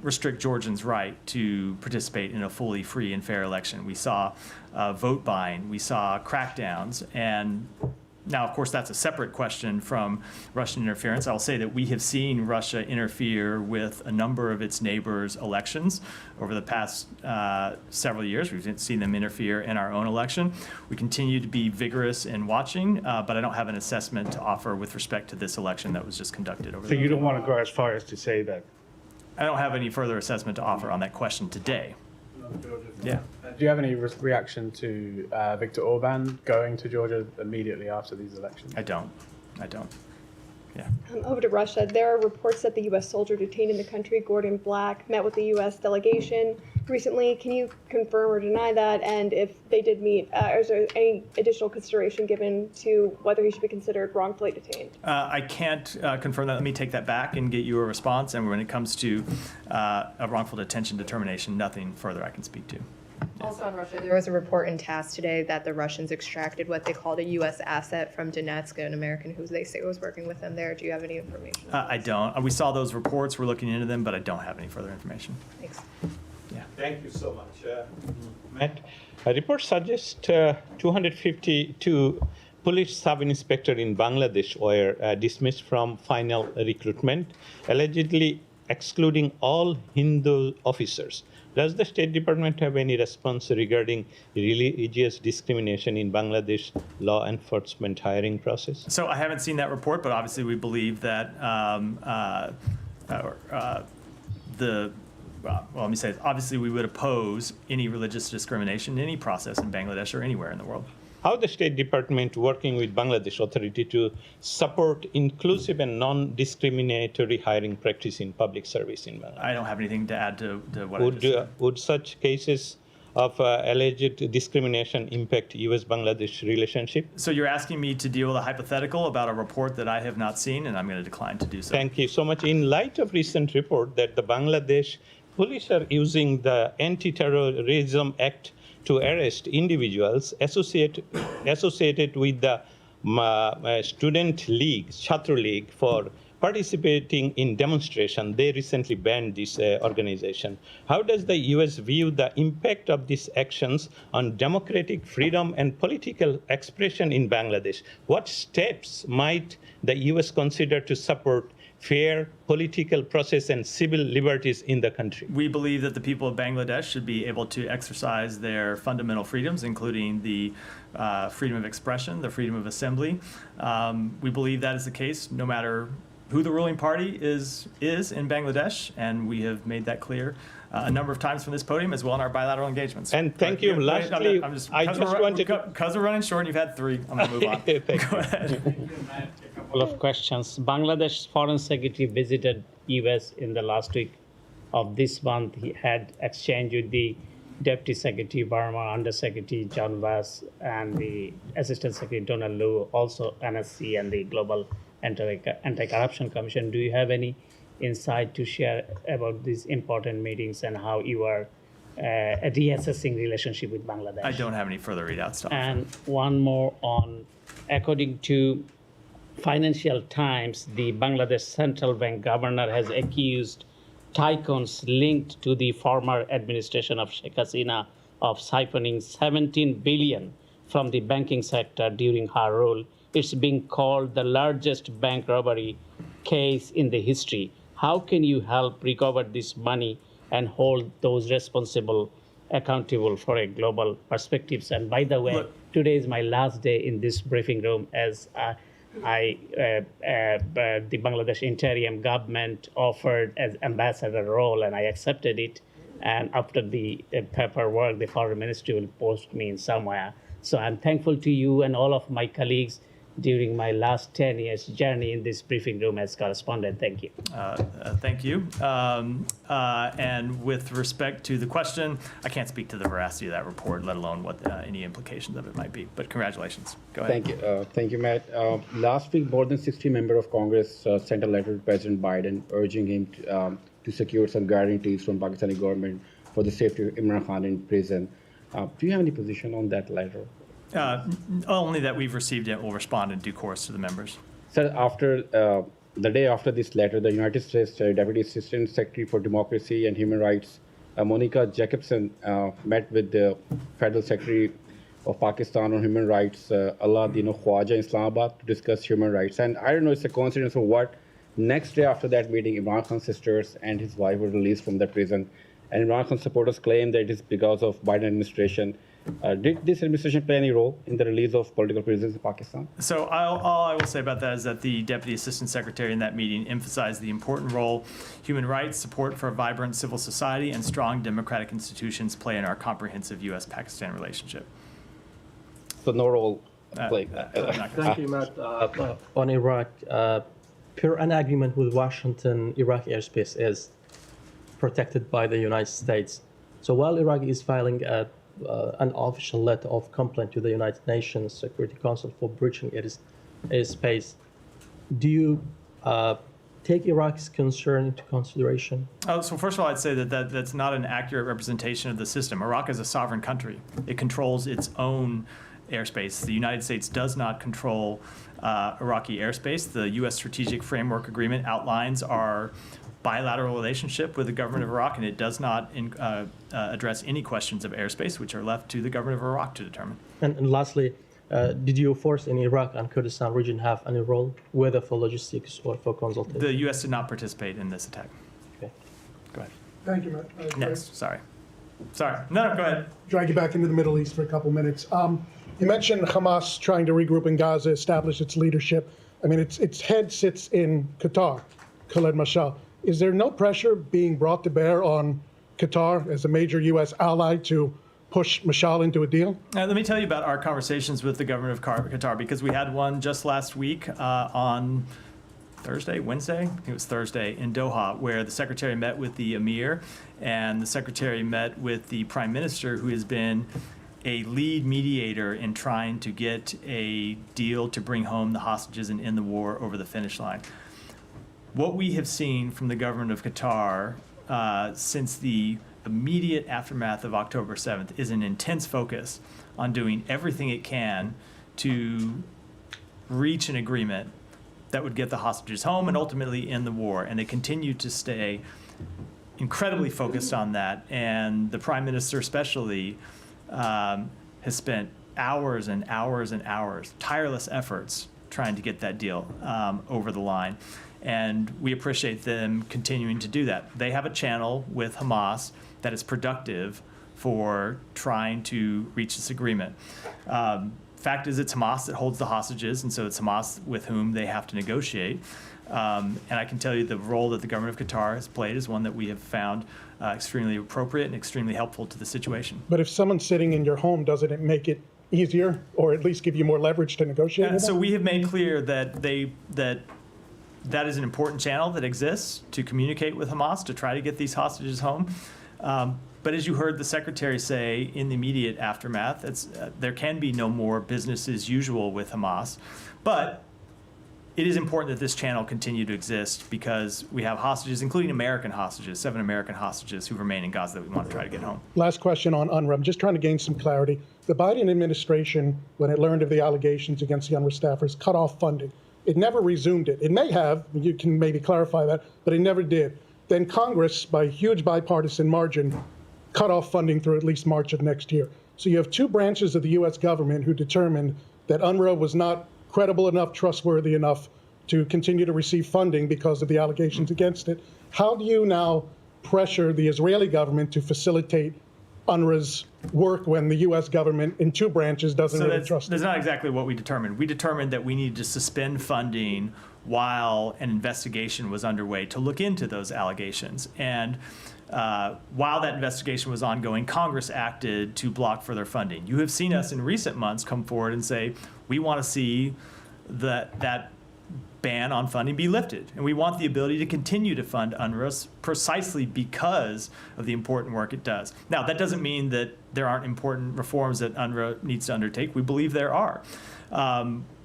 restrict Georgians' right to participate in a fully free and fair election. We saw vote buying, we saw crackdowns, and now, of course, that's a separate question from Russian interference. I'll say that we have seen Russia interfere with a number of its neighbors' elections over the past several years. We've seen them interfere in our own election. We continue to be vigorous in watching, but I don't have an assessment to offer with respect to this election that was just conducted over So you don't want to go as far as to say that? I don't have any further assessment to offer on that question today. Yeah. Do you have any reaction to Viktor Orban going to Georgia immediately after these elections? I don't. Yeah. Over to Russia, there are reports that the U.S. soldier detained in the country, Gordon Black, met with the U.S. delegation recently. Can you confirm or deny that? And if they did meet, is there any additional consideration given to whether he should be considered wrongfully detained? I can't confirm that. Let me take that back and get you a response. And when it comes to a wrongful detention determination, nothing further I can speak to. Also on Russia, there was a report in TASS today that the Russians extracted what they called a U.S. asset from Donetsk, an American who they say was working with them there. Do you have any information? I don't. We saw those reports. We're looking into them, but I don't have any further information. Thanks. Yeah. Thank you so much. Matt, a report suggests 252 police sub-inspectors in Bangladesh were dismissed from final recruitment, allegedly excluding all Hindu officers. Does the State Department have any response regarding religious discrimination in Bangladesh law enforcement hiring process? So I haven't seen that report, but obviously we believe that let me say this. Obviously we would oppose any religious discrimination in any process in Bangladesh or anywhere in the world. How the State Department working with Bangladesh Authority to support inclusive and non-discriminatory hiring practice in public service in Bangladesh? I don't have anything to add to what I just said. Would such cases of alleged discrimination impact U.S.-Bangladesh relationship? So you're asking me to deal with a hypothetical about a report that I have not seen, and I'm going to decline to do so. Thank you so much. In light of recent report that the Bangladesh police are using the Anti-Terrorism Act to arrest individuals associated with the student league, Chhatra League, for participating in demonstration. They recently banned this organization. How does the U.S. view the impact of these actions on democratic freedom and political expression in Bangladesh? What steps might the U.S. consider to support fair political process and civil liberties in the country? We believe that the people of Bangladesh should be able to exercise their fundamental freedoms, including the freedom of expression, the freedom of assembly. We believe that is the case no matter who the ruling party is in Bangladesh, and we have made that clear a number of times from this podium as well in our bilateral engagements. And thank you. Lastly, because we're running short and you've had three, I'm going to move on. Go ahead. Couple of questions. Bangladesh's foreign secretary visited U.S. in the last week of this month. He had exchange with the Deputy Secretary Verma, Under Secretary John Vass, and the Assistant Secretary Donald Liu, also NSC and the Global Anti-Corruption Commission. Do you have any insight to share about these important meetings and how you are reassessing relationship with Bangladesh? I don't have any further readouts to offer. And one more on, according to Financial Times, the Bangladesh Central Bank governor has accused tycoons linked to the former administration of Sheikh Hasina of siphoning 17 billion from the banking sector during her rule. It's being called the largest bank robbery case in the history. How can you help recover this money and hold those responsible accountable for a global perspectives? And by the way, today is my last day in this briefing room as the Bangladesh interim government offered as ambassador role, and I accepted it. And after the paperwork, the foreign ministry will post me in somewhere. So I'm thankful to you and all of my colleagues during my last 10 years journey in this briefing room as correspondent. Thank you. Thank you. And with respect to the question, I can't speak to the veracity of that report, let alone what any implications of it might be. But congratulations. Go ahead. Thank you. Thank you, Matt. Last week, more than 60 members of Congress sent a letter to President Biden urging him to secure some guarantees from Pakistani government for the safety of Imran Khan in prison. Do you have any position on that letter? Only that we've received it. We'll respond in due course to the members. Sir, after the day after this letter, the United States Deputy Assistant Secretary for Democracy and Human Rights, Monica Jacobson, met with the Federal Secretary of Pakistan on Human Rights, Alauddin Khwaja, in Islamabad to discuss human rights. And I don't know, it's a coincidence or what. Next day after that meeting, Imran Khan's sisters and his wife were released from the prison. And Imran Khan's supporters claim that it is because of Biden administration. Did this administration play any role in the release of political prisoners in Pakistan? So all I will say about that is that the Deputy Assistant Secretary in that meeting emphasized the important role human rights, support for a vibrant civil society, and strong democratic institutions play in our comprehensive U.S.-Pakistan relationship. So no role played. Thank you, Matt. On Iraq, per an agreement with Washington, Iraq airspace is protected by the United States. So while Iraq is filing an official letter of complaint to the United Nations Security Council for breaching its airspace, do you take Iraq's concern into consideration? Oh, so first of all, I'd say that's not an accurate representation of the system. Iraq is a sovereign country. It controls its own airspace. The United States does not control Iraqi airspace. The U.S. Strategic Framework Agreement outlines our bilateral relationship with the government of Iraq, and it does not address any questions of airspace, which are left to the government of Iraq to determine. And lastly, did your force in Iraq and Kurdistan region have any role, whether for logistics or for consultation? The U.S. did not participate in this attack. Okay. Go ahead. Thank you, Matt. Next, sorry. No, go ahead. Drag you back into the Middle East for a couple minutes. You mentioned Hamas trying to regroup in Gaza, establish its leadership. I mean, its head sits in Qatar, Khaled Mashal. Is there no pressure being brought to bear on Qatar as a major U.S. ally to push Mashal into a deal? Let me tell you about our conversations with the government of Qatar, because we had one just last week on Wednesday? I think it was Thursday in Doha, where the secretary met with the emir and the secretary met with the prime minister, who has been a lead mediator in trying to get a deal to bring home the hostages and end the war over the finish line. What we have seen from the government of Qatar since the immediate aftermath of October 7th is an intense focus on doing everything it can to reach an agreement that would get the hostages home and ultimately end the war. And they continue to stay incredibly focused on that. And the prime minister especially has spent hours and hours and hours, tireless efforts, trying to get that deal over the line. And we appreciate them continuing to do that. They have a channel with Hamas that is productive for trying to reach this agreement. Fact is, it's Hamas that holds the hostages, and so it's Hamas with whom they have to negotiate. And I can tell you the role that the government of Qatar has played is one that we have found extremely appropriate and extremely helpful to the situation. But if someone's sitting in your home, doesn't it make it easier, or at least give you more leverage to negotiate with them? So we have made clear that that is an important channel that exists to communicate with Hamas to try to get these hostages home. But as you heard the secretary say in the immediate aftermath, there can be no more business as usual with Hamas. But it is important that this channel continue to exist because we have hostages, including American hostages, 7 American hostages who remain in Gaza that we want to try to get home. Last question on UNRWA. I'm just trying to gain some clarity. The Biden administration, when it learned of the allegations against the UNRWA staffers, cut off funding. It never resumed it. It may have, you can maybe clarify that, but it never did. Then Congress, by huge bipartisan margin, cut off funding through at least March of next year. So you have 2 branches of the U.S. government who determined that UNRWA was not credible enough, trustworthy enough to continue to receive funding because of the allegations against it. How do you now pressure the Israeli government to facilitate UNRWA's work when the U.S. government in 2 branches doesn't really trust it? That's not exactly what we determined. We determined that we needed to suspend funding while an investigation was underway to look into those allegations. And while that investigation was ongoing, Congress acted to block further funding. You have seen us in recent months come forward and say, we want to see that ban on funding be lifted. And we want the ability to continue to fund UNRWA precisely because of the important work it does. Now, that doesn't mean that there aren't important reforms that UNRWA needs to undertake. We believe there are.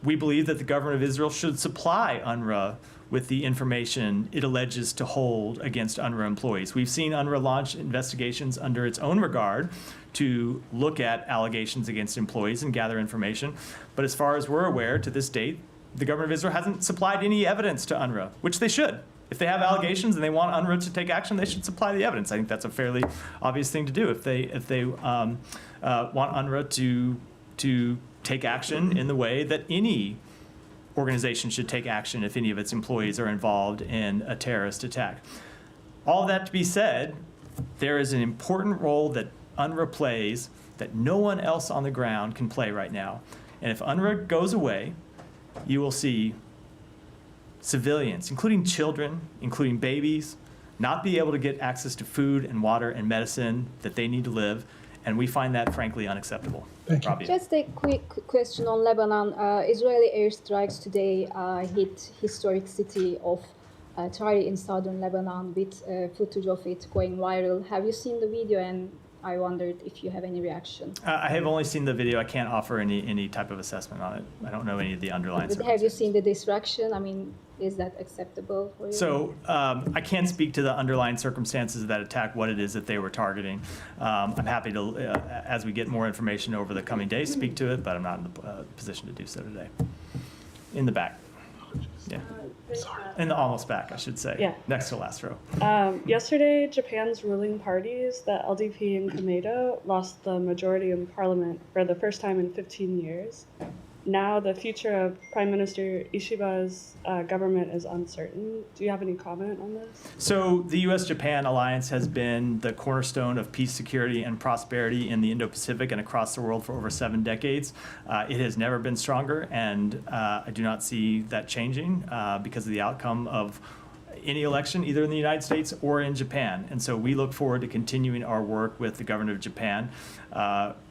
We believe that the government of Israel should supply UNRWA with the information it alleges to hold against UNRWA employees. We've seen UNRWA launch investigations under its own regard to look at allegations against employees and gather information. But as far as we're aware, to this date, the government of Israel hasn't supplied any evidence to UNRWA, which they should. If they have allegations and they want UNRWA to take action, they should supply the evidence. I think that's a fairly obvious thing to do. If they want UNRWA to take action in the way that any organization should take action if any of its employees are involved in a terrorist attack. All that to be said, there is an important role that UNRWA plays that no one else on the ground can play right now. And if UNRWA goes away, you will see civilians, including children, including babies, not be able to get access to food and water and medicine that they need to live. And we find that, frankly, unacceptable. Rabia. Just a quick question on Lebanon. Israeli airstrikes today hit historic city of Tari in southern Lebanon with footage of it going viral. Have you seen the video? And I wondered if you have any reaction. I have only seen the video. I can't offer any type of assessment on it. I don't know any of the underlying But have you seen the destruction? I mean, is that acceptable for you? So I can't speak to the underlying circumstances of that attack, what it is that they were targeting. I'm happy to, as we get more information over the coming days, speak to it, but I'm not in the position to do so today. In the back. Yeah. In the almost back, I should say. Yeah. Next to last row. Yesterday, Japan's ruling parties, the LDP and Komeito, lost the majority in parliament for the first time in 15 years. Now the future of Prime Minister Ishiba's government is uncertain. Do you have any comment on this? So the U.S.-Japan alliance has been the cornerstone of peace, security, and prosperity in the Indo-Pacific and across the world for over 7 decades. It has never been stronger, and I do not see that changing because of the outcome of any election, either in the United States or in Japan. And so we look forward to continuing our work with the government of Japan,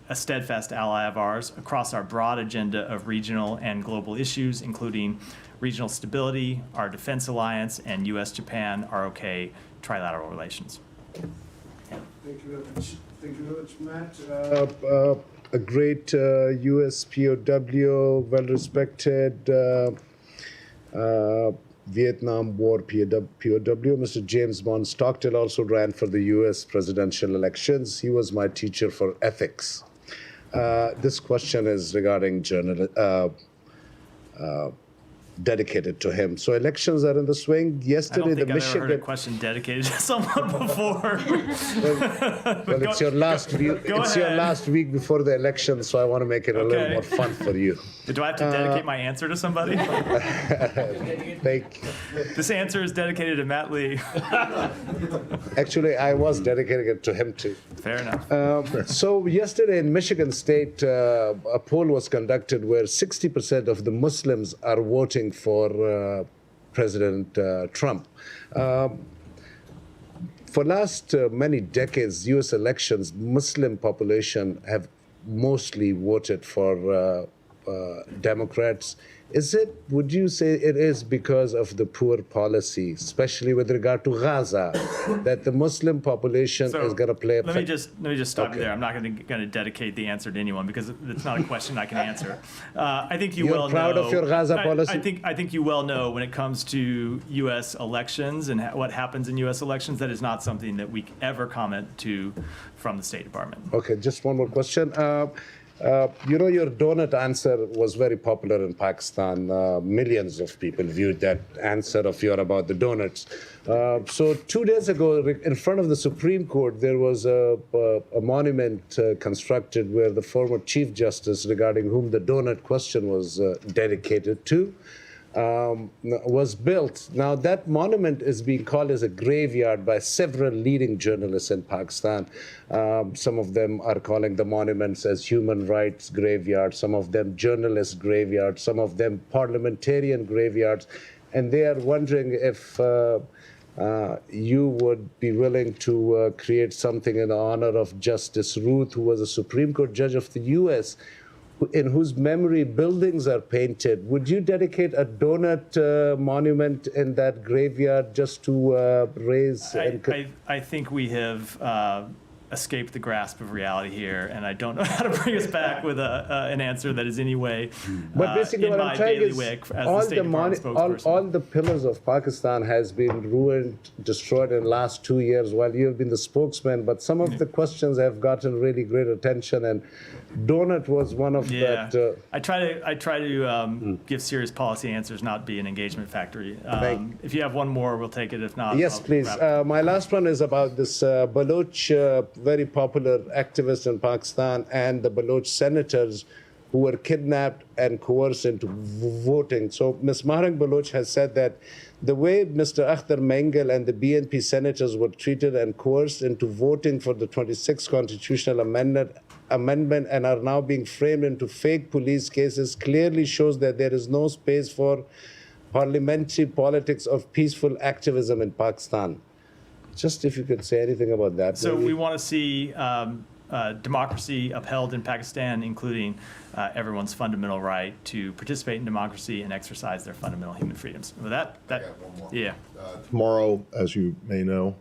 a steadfast ally of ours, across our broad agenda of regional and global issues, including regional stability, our defense alliance, and U.S.-Japan ROK trilateral relations. Thank you very much. Thank you very much, Matt. A great U.S. POW, well-respected Vietnam War POW, Mr. James Bond Stockdale also ran for the U.S. presidential elections. He was my teacher for ethics. This question is regarding dedicated to him. So elections are in the swing. Yesterday, I don't think the I've Michigan. ever heard a question dedicated to someone before. Well, it's your last week. It's your last week before the election, so I want to make it a little more fun for you. Do I have to dedicate my answer to somebody? This answer is dedicated to Matt Lee. Actually, I was dedicating it to him too. Fair enough. So yesterday in Michigan State, a poll was conducted where 60% of the Muslims are voting for President Trump. For last many decades, U.S. elections, Muslim population have mostly voted for Democrats. Would you say it is because of the poor policy, especially with regard to Gaza, that the Muslim population is going to play a Let me just stop you there. I'm not going to dedicate the answer to anyone because it's not a question I can answer. I think you You're well proud know. of your Gaza policy? I think you well know when it comes to U.S. elections and what happens in U.S. elections, that is not something that we ever comment to from the State Department. Okay, just one more question. Your donut answer was very popular in Pakistan. Millions of people viewed that answer of yours about the donuts. So 2 days ago, in front of the Supreme Court, there was a monument constructed where the former Chief Justice, regarding whom the donut question was dedicated to, was built. Now, that monument is being called as a graveyard by several leading journalists in Pakistan. Some of them are calling the monuments as human rights graveyards, some of them journalist graveyards, some of them parliamentarian graveyards. And they are wondering if you would be willing to create something in honor of Justice Ruth, who was a Supreme Court judge of the U.S., in whose memory buildings are painted. Would you dedicate a donut monument in that graveyard just to raise? I think we have escape the grasp of reality here, and I don't know how to bring us back with an answer that is any way But basically, in what my I'm saying is, bailiwick as the State Department spokesperson. all the pillars of Pakistan has been ruined, destroyed in the last 2 years while you have been the spokesman. But some of the questions have gotten really great attention, and donut was one of that. I try to give serious policy answers, not be an engagement factory. If you have one more, we'll take it. If not, Yes, please. My last one is about this Baloch, very popular activist in Pakistan, and the Baloch senators who were kidnapped and coerced into voting. So Ms. Mahrang Baloch has said that the way Mr. Akhtar Mengal and the BNP senators were treated and coerced into voting for the 26th constitutional amendment and are now being framed into fake police cases clearly shows that there is no space for parliamentary politics of peaceful activism in Pakistan. Just if you could say anything about that. So maybe. we want to see democracy upheld in Pakistan, including everyone's fundamental right to participate in democracy and exercise their fundamental human freedoms. With that, one more. Yeah. Tomorrow, as you may know,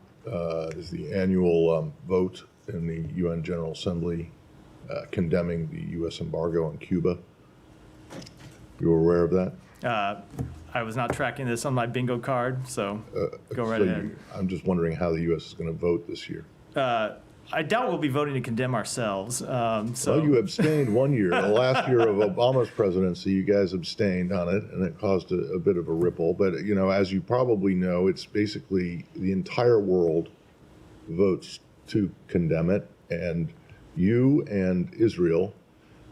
is the annual vote in the UN General Assembly condemning the U.S. embargo on Cuba. You were aware of that? I was not tracking this on my bingo card, so go right ahead. I'm just wondering how the U.S. is going to vote this year. I doubt we'll be voting to condemn ourselves. Well, you abstained one year. The last year of Obama's presidency, you guys abstained on it, and it caused a bit of a ripple. But, you know, as you probably know, it's basically the entire world votes to condemn it, and you and Israel,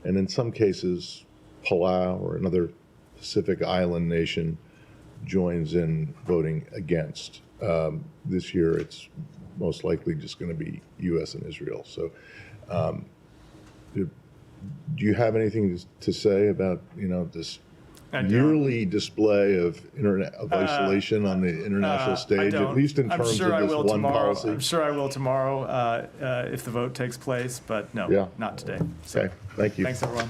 and in some cases, Palau or another Pacific island nation joins in voting against. This year, it's most likely just going to be U.S. and Israel. So, do you have anything to say about this yearly display of isolation on the international stage, at least in terms of this one policy? I'm sure I will tomorrow if the vote takes place, but no, not today. So, okay, thank you. Thanks, everyone.